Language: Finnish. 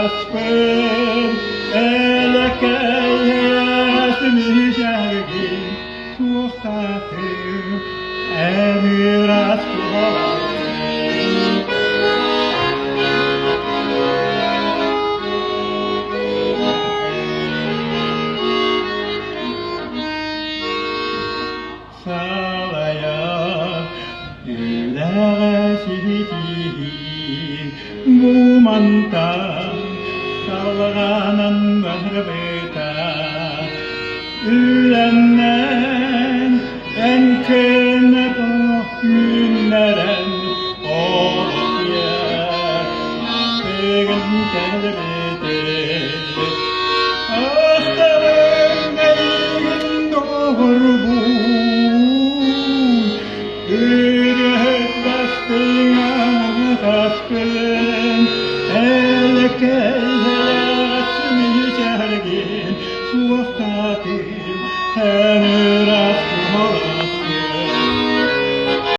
raspen elkeies misergin suostate emiras salaya yläsihiti mumanta salganan berbeta ylännen en kenne på mynneren och jag egen helvete österen egen norrbon yrhetvästingar taskelen elkeies misergin suostatin häneras